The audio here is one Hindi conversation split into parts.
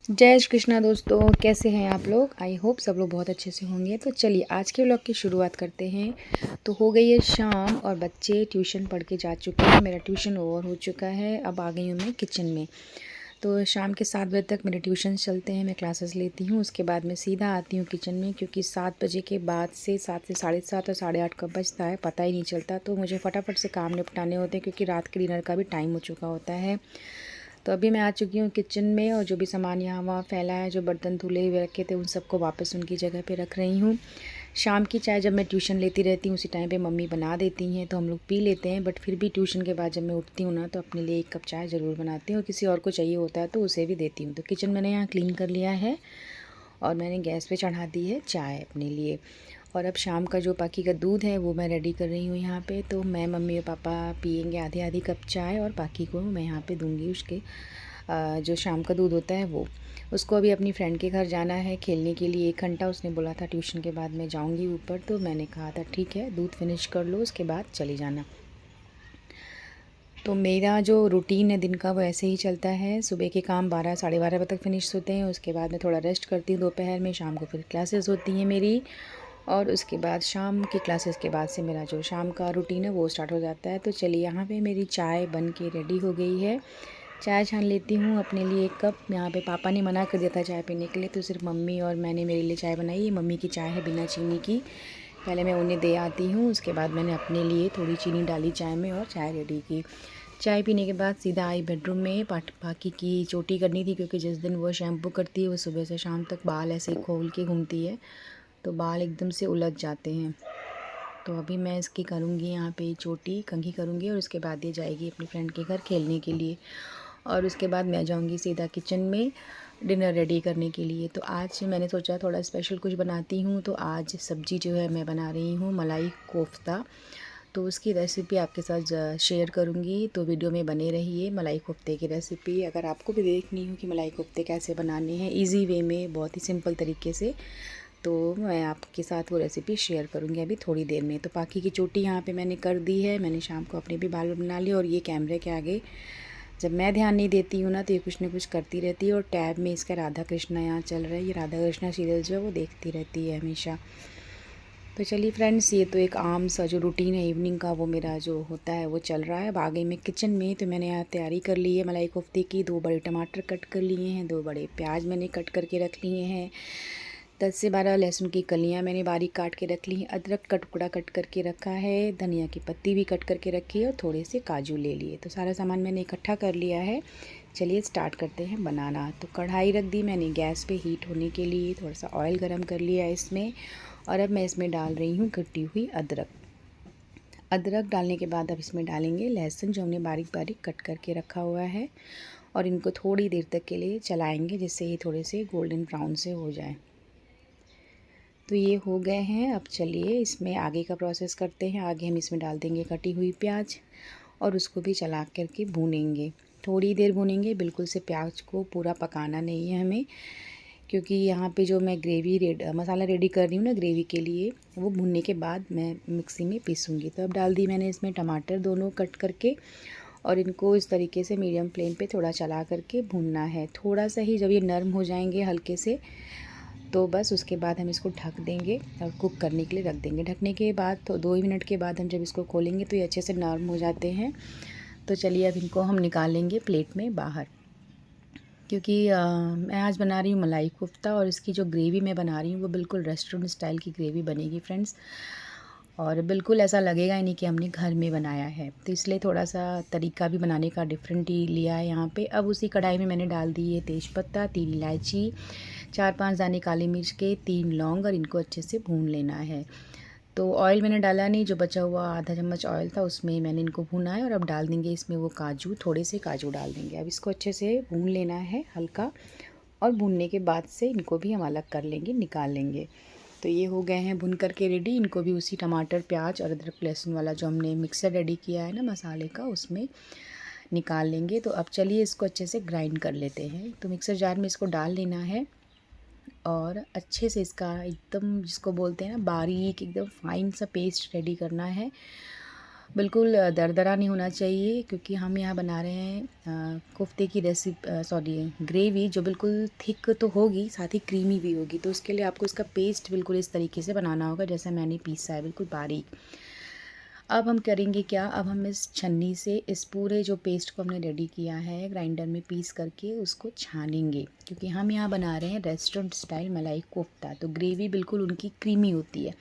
जय श्री कृष्णा दोस्तों, कैसे हैं आप लोग। आई होप सब लोग बहुत अच्छे से होंगे। तो चलिए आज के व्लॉग की शुरुआत करते हैं। तो हो गई है शाम और बच्चे ट्यूशन पढ़ के जा चुके हैं। मेरा ट्यूशन ओवर हो चुका है। अब आ गई हूँ मैं किचन में। तो शाम के 7 बजे तक मेरे ट्यूशन चलते हैं, मैं क्लासेस लेती हूँ। उसके बाद मैं सीधा आती हूँ किचन में, क्योंकि 7 बजे के बाद से 7 से 7:30 और 8:30 कब बजता है पता ही नहीं चलता। तो मुझे फटाफट से काम निपटाने होते हैं, क्योंकि रात के डिनर का भी टाइम हो चुका होता है। तो अभी मैं आ चुकी हूँ किचन में, और जो भी सामान यहाँ वहाँ फैला है, जो बर्तन धुले हुए रखे थे, उन सबको वापस उनकी जगह पे रख रही हूँ। शाम की चाय जब मैं ट्यूशन लेती रहती हूँ उसी टाइम पे मम्मी बना देती हैं, तो हम लोग पी लेते हैं। बट फिर भी ट्यूशन के बाद जब मैं उठती हूँ ना, तो अपने लिए 1 कप चाय ज़रूर बनाती हूँ, और किसी और को चाहिए होता है तो उसे भी देती हूँ। तो किचन मैंने यहाँ क्लीन कर लिया है, और मैंने गैस पे चढ़ा दी है चाय अपने लिए। और अब शाम का जो बाकी का दूध है वो मैं रेडी कर रही हूँ यहाँ पे। तो मैं, मम्मी और पापा पियेंगे आधी आधी कप चाय, और बाकी को मैं यहाँ पे दूँगी उसके जो शाम का दूध होता है वो। उसको अभी अपनी फ्रेंड के घर जाना है खेलने के लिए 1 घंटा। उसने बोला था ट्यूशन के बाद मैं जाऊँगी ऊपर, तो मैंने कहा था ठीक है, दूध फिनिश कर लो उसके बाद चली जाना। तो मेरा जो रूटीन है दिन का वो ऐसे ही चलता है। सुबह के काम 12 साढ़े 12 बजे तक फिनिश होते हैं। उसके बाद मैं थोड़ा रेस्ट करती हूँ दोपहर में। शाम को फिर क्लासेस होती हैं मेरी, और उसके बाद शाम की क्लासेस के बाद से मेरा जो शाम का रूटीन है वो स्टार्ट हो जाता है। तो चलिए, यहाँ पे मेरी चाय बन के रेडी हो गई है। चाय छान लेती हूँ अपने लिए 1 कप। यहाँ पे पापा ने मना कर दिया था चाय पीने के लिए, तो सिर्फ मम्मी और मैंने मेरे लिए चाय बनाई। ये मम्मी की चाय है बिना चीनी की। पहले मैं उन्हें दे आती हूँ, उसके बाद मैंने अपने लिए थोड़ी चीनी डाली चाय में और चाय रेडी की। चाय पीने के बाद सीधा आई बेडरूम में। बाकी की चोटी करनी थी, क्योंकि जिस दिन वो शैम्पू करती है वो सुबह से शाम तक बाल ऐसे ही खोल के घूमती है, तो बाल एकदम से उलझ जाते हैं। तो अभी मैं इसकी करूँगी यहाँ पे चोटी कंघी करूँगी, और उसके बाद ये जाएगी अपनी फ्रेंड के घर खेलने के लिए। और उसके बाद मैं जाऊँगी सीधा किचन में डिनर रेडी करने के लिए। तो आज मैंने सोचा थोड़ा स्पेशल कुछ बनाती हूँ। तो आज सब्ज़ी जो है मैं बना रही हूँ मलाई कोफ्ता। तो उसकी रेसिपी आपके साथ शेयर करूँगी, तो वीडियो में बने रहिए। मलाई कोफ्ते की रेसिपी अगर आपको भी देखनी हो कि मलाई कोफ्ते कैसे बनाने हैं इजी वे में, बहुत ही सिंपल तरीके से, तो मैं आपके साथ वो रेसिपी शेयर करूँगी अभी थोड़ी देर में। तो बाकी की चोटी यहाँ पे मैंने कर दी है। मैंने शाम को अपने भी बाल बना लिए, और ये कैमरे के आगे जब मैं ध्यान नहीं देती हूँ ना, तो ये कुछ ना कुछ करती रहती है। और टैब में इसका राधा कृष्णा यहाँ चल रहा है। ये राधा कृष्णा सीरियल जो है वो देखती रहती है हमेशा। तो चलिए फ्रेंड्स, ये तो एक आम सा जो रूटीन है इवनिंग का, वो मेरा जो होता है वो चल रहा है। अब आ गई मैं किचन में। तो मैंने यहाँ तैयारी कर ली है मलाई कोफ्ते की। 2 बड़े टमाटर कट कर लिए हैं, 2 बड़े प्याज मैंने कट करके रख लिए हैं, 10 से 12 लहसुन की कलियाँ मैंने बारीक काट के रख ली हैं, अदरक का टुकड़ा कट करके रखा है, धनिया की पत्ती भी कट करके रखी है, और थोड़े से काजू ले लिए। तो सारा सामान मैंने इकट्ठा कर लिया है। चलिए स्टार्ट करते हैं बनाना। तो कढ़ाई रख दी मैंने गैस पे हीट होने के लिए। थोड़ा सा ऑयल गरम कर लिया इसमें, और अब मैं इसमें डाल रही हूँ कटी हुई अदरक। अदरक डालने के बाद अब इसमें डालेंगे लहसुन, जो हमने बारीक बारीक कट करके रखा हुआ है, और इनको थोड़ी देर तक के लिए चलाएंगे, जिससे ये थोड़े से गोल्डन ब्राउन से हो जाए। तो ये हो गए हैं। अब चलिए इसमें आगे का प्रोसेस करते हैं। आगे हम इसमें डाल देंगे कटी हुई प्याज, और उसको भी चला करके भूनेंगे। थोड़ी देर भूनेंगे, बिल्कुल से प्याज को पूरा पकाना नहीं है हमें, क्योंकि यहाँ पे जो मैं मसाला रेडी कर रही हूँ ना ग्रेवी के लिए, वो भूनने के बाद मैं मिक्सी में पीसूँगी। तो अब डाल दी मैंने इसमें टमाटर दोनों कट करके, और इनको इस तरीके से मीडियम फ्लेम पे थोड़ा चला करके भूनना है। थोड़ा सा ही, जब ये नरम हो जाएंगे हल्के से, तो बस उसके बाद हम इसको ढक देंगे और कुक करने के लिए रख देंगे। ढकने के बाद तो 2 ही मिनट के बाद हम जब इसको खोलेंगे तो ये अच्छे से नरम हो जाते हैं। तो चलिए अब इनको हम निकालेंगे प्लेट में बाहर, क्योंकि मैं आज बना रही हूँ मलाई कोफ्ता, और इसकी जो ग्रेवी मैं बना रही हूँ वो बिल्कुल रेस्टोरेंट स्टाइल की ग्रेवी बनेगी फ्रेंड्स। और बिल्कुल ऐसा लगेगा ही नहीं कि हमने घर में बनाया है। तो इसलिए थोड़ा सा तरीका भी बनाने का डिफरेंट ही लिया है यहाँ पे। अब उसी कढ़ाई में मैंने डाल दी है तेज़पत्ता, 3 इलायची, 4-5 दाने काली मिर्च के, 3 लौंग, और इनको अच्छे से भून लेना है। तो ऑयल मैंने डाला नहीं, जो बचा हुआ आधा चम्मच ऑयल था उसमें मैंने इनको भुना है। और अब डाल देंगे इसमें वो काजू, थोड़े से काजू डाल देंगे। अब इसको अच्छे से भून लेना है हल्का, और भूनने के बाद से इनको भी हम अलग कर लेंगे, निकाल लेंगे। तो ये हो गए हैं भुन करके रेडी। इनको भी उसी टमाटर प्याज और अदरक लहसुन वाला जो हमने मिक्सर रेडी किया है ना मसाले का, उसमें निकाल लेंगे। तो अब चलिए इसको अच्छे से ग्राइंड कर लेते हैं। तो मिक्सर जार में इसको डाल लेना है, और अच्छे से इसका एकदम, जिसको बोलते हैं ना बारीक, एकदम फाइन सा पेस्ट रेडी करना है। बिल्कुल दरदरा नहीं होना चाहिए, क्योंकि हम यहाँ बना रहे हैं कोफ्ते की ग्रेवी जो बिल्कुल थिक तो होगी, साथ ही क्रीमी भी होगी। तो उसके लिए आपको इसका पेस्ट बिल्कुल इस तरीके से बनाना होगा जैसा मैंने पीसा है, बिल्कुल बारीक। अब हम करेंगे क्या, अब हम इस छन्नी से इस पूरे जो पेस्ट को हमने रेडी किया है ग्राइंडर में पीस करके उसको छानेंगे, क्योंकि हम यहाँ बना रहे हैं रेस्टोरेंट स्टाइल मलाई कोफ्ता। तो ग्रेवी बिल्कुल उनकी क्रीमी होती है।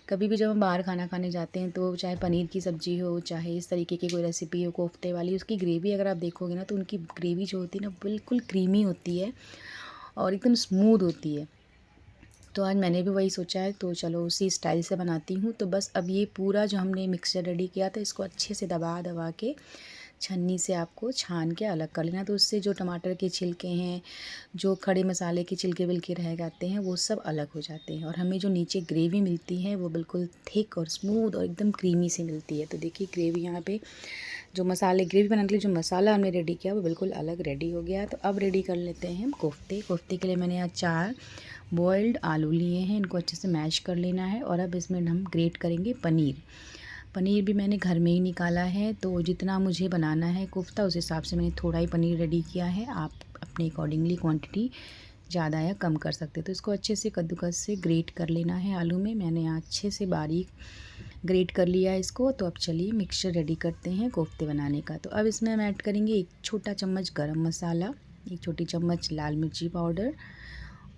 कभी भी जब हम बाहर खाना खाने जाते हैं तो चाहे पनीर की सब्ज़ी हो, चाहे इस तरीके की कोई रेसिपी हो कोफ्ते वाली, उसकी ग्रेवी अगर आप देखोगे ना तो उनकी ग्रेवी जो होती है ना बिल्कुल क्रीमी होती है और एकदम स्मूथ होती है। तो आज मैंने भी वही सोचा है, तो चलो उसी स्टाइल से बनाती हूँ। तो बस अब ये पूरा जो हमने मिक्सचर रेडी किया था इसको अच्छे से दबा दबा के छन्नी से आपको छान के अलग कर लेना। तो उससे जो टमाटर के छिलके हैं, जो खड़े मसाले के छिलके विलके रह जाते हैं, वो सब अलग हो जाते हैं और हमें जो नीचे ग्रेवी मिलती है वो बिल्कुल थिक और स्मूथ और एकदम क्रीमी सी मिलती है। तो देखिए ग्रेवी यहाँ पे जो मसाले ग्रेवी बनाने के लिए जो मसाला हमने रेडी किया वो बिल्कुल अलग रेडी हो गया। तो अब रेडी कर लेते हैं हम कोफ्ते। कोफ्ते के लिए मैंने यहाँ 4 बॉइल्ड आलू लिए हैं, इनको अच्छे से मैश कर लेना है। और अब इसमें हम ग्रेट करेंगे पनीर। पनीर भी मैंने घर में ही निकाला है, तो जितना मुझे बनाना है कोफ्ता उस हिसाब से मैंने थोड़ा ही पनीर रेडी किया है। आप अपने अकॉर्डिंगली क्वांटिटी ज़्यादा या कम कर सकते। तो इसको अच्छे से कद्दूकस से ग्रेट कर लेना है आलू में। मैंने यहाँ अच्छे से बारीक ग्रेट कर लिया है इसको। तो अब चलिए मिक्सचर रेडी करते हैं कोफ्ते बनाने का। तो अब इसमें हम ऐड करेंगे 1 छोटा चम्मच गरम मसाला, 1 छोटी चम्मच लाल मिर्ची पाउडर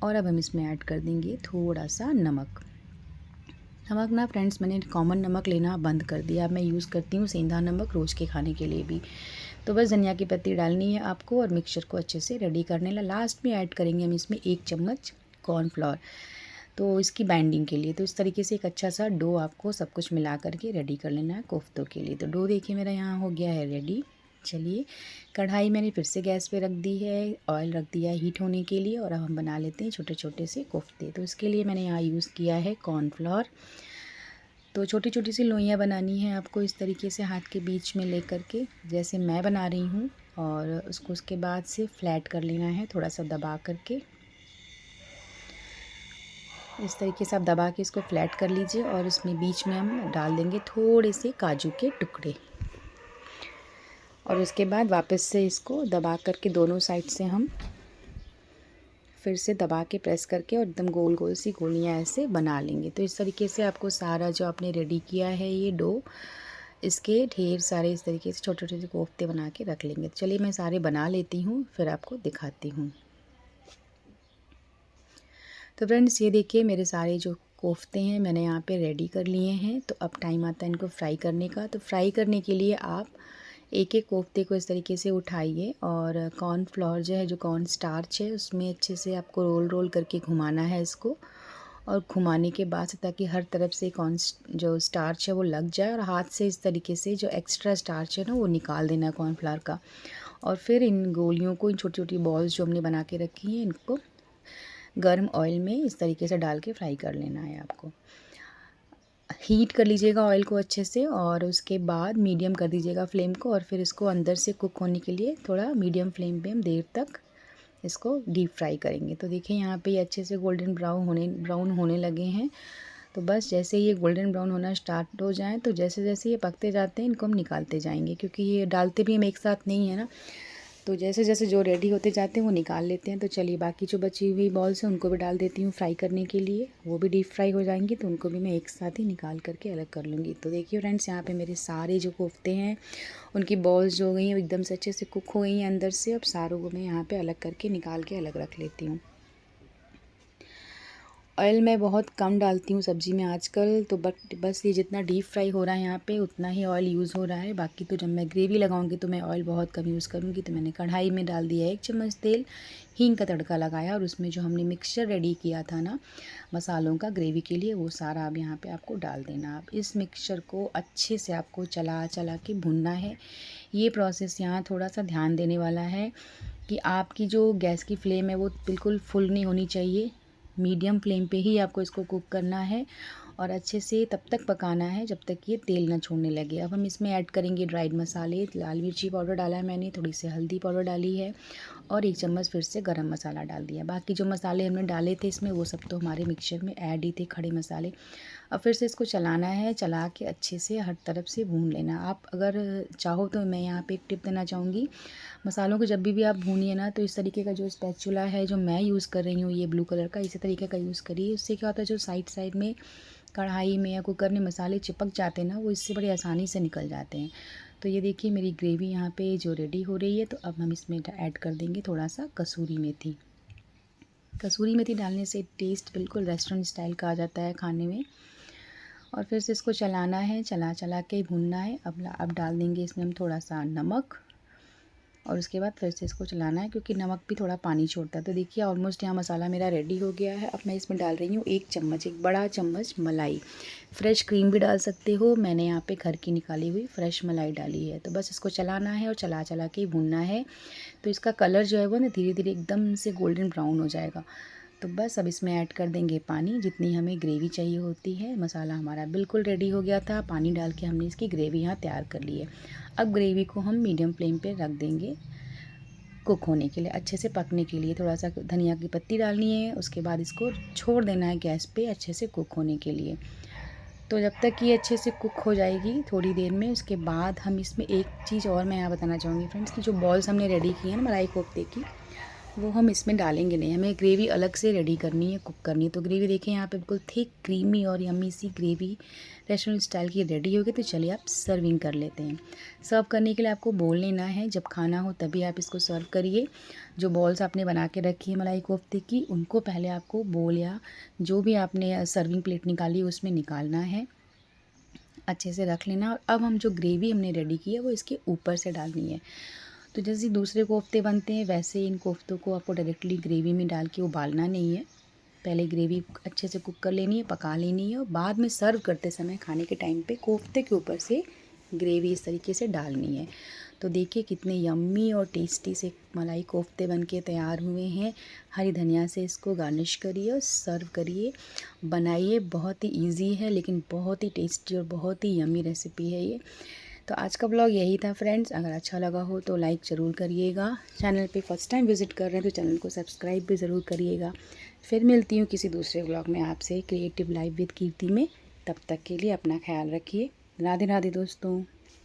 और अब हम इसमें ऐड कर देंगे थोड़ा सा नमक। नमक ना फ्रेंड्स मैंने कॉमन नमक लेना बंद कर दिया, अब मैं यूज़ करती हूँ सेंधा नमक रोज़ के खाने के लिए भी। तो बस धनिया की पत्ती डालनी है आपको और मिक्सचर को अच्छे से रेडी करने लास्ट में ऐड करेंगे हम इसमें 1 चम्मच कॉर्नफ्लोर, तो इसकी बाइंडिंग के लिए। तो इस तरीके से एक अच्छा सा डो आपको सब कुछ मिला करके रेडी कर लेना है कोफ्तों के लिए। तो डो देखिए मेरा यहाँ हो गया है रेडी। चलिए कढ़ाई मैंने फिर से गैस पे रख दी है, ऑयल रख दिया है हीट होने के लिए और अब हम बना लेते हैं छोटे छोटे से कोफ्ते। तो इसके लिए मैंने यहाँ यूज़ किया है कॉर्नफ्लोर। तो छोटी छोटी सी लोइयाँ बनानी है आपको इस तरीके से हाथ के बीच में ले करके, जैसे मैं बना रही हूँ। और उसको उसके बाद से फ्लैट कर लेना है थोड़ा सा दबा करके। इस तरीके से आप दबा के इसको फ्लैट कर लीजिए और इसमें बीच में हम डाल देंगे थोड़े से काजू के टुकड़े। और उसके बाद वापस से इसको दबा करके दोनों साइड से हम फिर से दबा के प्रेस करके और एकदम गोल गोल सी गोलियाँ ऐसे बना लेंगे। तो इस तरीके से आपको सारा जो आपने रेडी किया है ये डो, इसके ढेर सारे इस तरीके से छोटे छोटे कोफ्ते बना के रख लेंगे। तो चलिए मैं सारे बना लेती हूँ फिर आपको दिखाती हूँ। तो फ्रेंड्स ये देखिए मेरे सारे जो कोफ्ते हैं मैंने यहाँ पे रेडी कर लिए हैं। तो अब टाइम आता है इनको फ्राई करने का। तो फ्राई करने के लिए आप एक एक कोफ्ते को इस तरीके से उठाइए और कॉर्नफ्लोर जो है, जो कॉर्न स्टार्च है, उसमें अच्छे से आपको रोल रोल करके घुमाना है इसको। और घुमाने के बाद से ताकि हर तरफ से कॉर्न जो स्टार्च है वो लग जाए और हाथ से इस तरीके से जो एक्स्ट्रा स्टार्च है ना वो निकाल देना है कॉर्नफ्लोर का। और फिर इन गोलियों को, इन छोटी छोटी बॉल्स जो हमने बना के रखी हैं, इनको गर्म ऑयल में इस तरीके से डाल के फ्राई कर लेना है आपको। हीट कर लीजिएगा ऑयल को अच्छे से और उसके बाद मीडियम कर दीजिएगा फ्लेम को। और फिर इसको अंदर से कुक होने के लिए थोड़ा मीडियम फ्लेम पे हम देर तक इसको डीप फ्राई करेंगे। तो देखिए यहाँ पे ये अच्छे से गोल्डन ब्राउन होने लगे हैं। तो बस जैसे ये गोल्डन ब्राउन होना स्टार्ट हो जाए तो जैसे जैसे ये पकते जाते हैं इनको हम निकालते जाएंगे, क्योंकि ये डालते भी हम एक साथ नहीं है ना। तो जैसे जैसे जो रेडी होते जाते हैं वो निकाल लेते हैं। तो चलिए बाकी जो बची हुई बॉल्स हैं उनको भी डाल देती हूँ फ्राई करने के लिए, वो भी डीप फ्राई हो जाएंगी। तो उनको भी मैं एक साथ ही निकाल करके अलग कर लूँगी। तो देखिए फ्रेंड्स यहाँ पे मेरे सारे जो कोफ्ते हैं उनकी बॉल्स जो हो गई हैं एकदम से अच्छे से कुक हो गई हैं अंदर से। अब सारों को मैं यहाँ पर अलग करके निकाल के अलग रख लेती हूँ। ऑयल मैं बहुत कम डालती हूँ सब्ज़ी में आजकल, तो बस ये जितना डीप फ्राई हो रहा है यहाँ पे उतना ही ऑयल यूज़ हो रहा है। बाकी तो जब मैं ग्रेवी लगाऊंगी तो मैं ऑयल बहुत कम यूज़ करूँगी। तो मैंने कढ़ाई में डाल दिया 1 चम्मच तेल, हींग का तड़का लगाया और उसमें जो हमने मिक्सचर रेडी किया था ना मसालों का ग्रेवी के लिए, वो सारा अब यहाँ पर आपको डाल देना। अब इस मिक्सचर को अच्छे से आपको चला चला के भूनना है। ये प्रोसेस यहाँ थोड़ा सा ध्यान देने वाला है कि आपकी जो गैस की फ्लेम है वो बिल्कुल फुल नहीं होनी चाहिए, मीडियम फ्लेम पे ही आपको इसको कुक करना है। और अच्छे से तब तक पकाना है जब तक ये तेल ना छोड़ने लगे। अब हम इसमें ऐड करेंगे ड्राइड मसाले, लाल मिर्ची पाउडर डाला है मैंने, थोड़ी सी हल्दी पाउडर डाली है और 1 चम्मच फिर से गरम मसाला डाल दिया। बाकी जो मसाले हमने डाले थे इसमें वो सब तो हमारे मिक्सचर में ऐड ही थे, खड़े मसाले। अब फिर से इसको चलाना है, चला के अच्छे से हर तरफ से भून लेना। आप अगर चाहो तो मैं यहाँ पे एक टिप देना चाहूँगी, मसालों को जब भी आप भूनिए ना तो इस तरीके का जो स्पैचुला है जो मैं यूज़ कर रही हूँ, ये ब्लू कलर का, इसी तरीके का यूज़ करिए। उससे क्या होता है जो साइड साइड में कढ़ाई में या कुकर में मसाले चिपक जाते हैं ना, वो इससे बड़ी आसानी से निकल जाते हैं। तो ये देखिए मेरी ग्रेवी यहाँ पे जो रेडी हो रही है। तो अब हम इसमें ऐड कर देंगे थोड़ा सा कसूरी मेथी। कसूरी मेथी डालने से टेस्ट बिल्कुल रेस्टोरेंट स्टाइल का आ जाता है खाने में। और फिर से इसको चलाना है, चला चला के भूनना है। अब डाल देंगे इसमें हम थोड़ा सा नमक और उसके बाद फिर से इसको चलाना है, क्योंकि नमक भी थोड़ा पानी छोड़ता है। तो देखिए ऑलमोस्ट यहाँ मसाला मेरा रेडी हो गया है। अब मैं इसमें डाल रही हूँ 1 चम्मच, एक बड़ा चम्मच मलाई। फ्रेश क्रीम भी डाल सकते हो, मैंने यहाँ पे घर की निकाली हुई फ्रेश मलाई डाली है। तो बस इसको चलाना है और चला चला के भूनना है। तो इसका कलर जो है वो ना धीरे धीरे एकदम से गोल्डन ब्राउन हो जाएगा। तो बस अब इसमें ऐड कर देंगे पानी, जितनी हमें ग्रेवी चाहिए होती है। मसाला हमारा बिल्कुल रेडी हो गया था, पानी डाल के हमने इसकी ग्रेवी यहाँ तैयार कर ली है। अब ग्रेवी को हम मीडियम फ्लेम पे रख देंगे कुक होने के लिए, अच्छे से पकने के लिए। थोड़ा सा धनिया की पत्ती डालनी है, उसके बाद इसको छोड़ देना है गैस पे अच्छे से कुक होने के लिए। तो जब तक ये अच्छे से कुक हो जाएगी थोड़ी देर में, उसके बाद हम इसमें एक चीज़ और मैं यहाँ बताना चाहूँगी फ्रेंड्स, कि जो बॉल्स हमने रेडी किए हैं ना मलाई कोफ्ते की, वो हम इसमें डालेंगे नहीं, हमें ग्रेवी अलग से रेडी करनी है, कुक करनी है। तो ग्रेवी देखें यहाँ पे बिल्कुल थिक क्रीमी और यम्मी सी ग्रेवी रेस्टोरेंट स्टाइल की रेडी होगी। तो चलिए आप सर्विंग कर लेते हैं। सर्व करने के लिए आपको बोल लेना है, जब खाना हो तभी आप इसको सर्व करिए। जो बॉल्स आपने बना के रखी है मलाई कोफ्ते की, उनको पहले आपको बोल या जो भी आपने सर्विंग प्लेट निकाली उसमें निकालना है, अच्छे से रख लेना। और अब हम जो ग्रेवी हमने रेडी की है वो इसके ऊपर से डालनी है। तो जैसे दूसरे कोफ्ते बनते हैं वैसे इन कोफ्तों को आपको डायरेक्टली ग्रेवी में डाल के उबालना नहीं है। पहले ग्रेवी अच्छे से कुक कर लेनी है, पका लेनी है, और बाद में सर्व करते समय खाने के टाइम पे कोफ्ते के ऊपर से ग्रेवी इस तरीके से डालनी है। तो देखिए कितने यम्मी और टेस्टी से मलाई कोफ्ते बनके तैयार हुए हैं। हरी धनिया से इसको गार्निश करिए और सर्व करिए, बनाइए। बहुत ही इजी है लेकिन बहुत ही टेस्टी और बहुत ही यम्मी रेसिपी है ये। तो आज का ब्लॉग यही था फ्रेंड्स, अगर अच्छा लगा हो तो लाइक ज़रूर करिएगा। चैनल पे फर्स्ट टाइम विज़िट कर रहे हैं तो चैनल को सब्सक्राइब भी ज़रूर करिएगा। फिर मिलती हूँ किसी दूसरे ब्लॉग में आपसे, क्रिएटिव लाइफ विद कीर्ति में। तब तक के लिए अपना ख्याल रखिए। राधे राधे दोस्तों।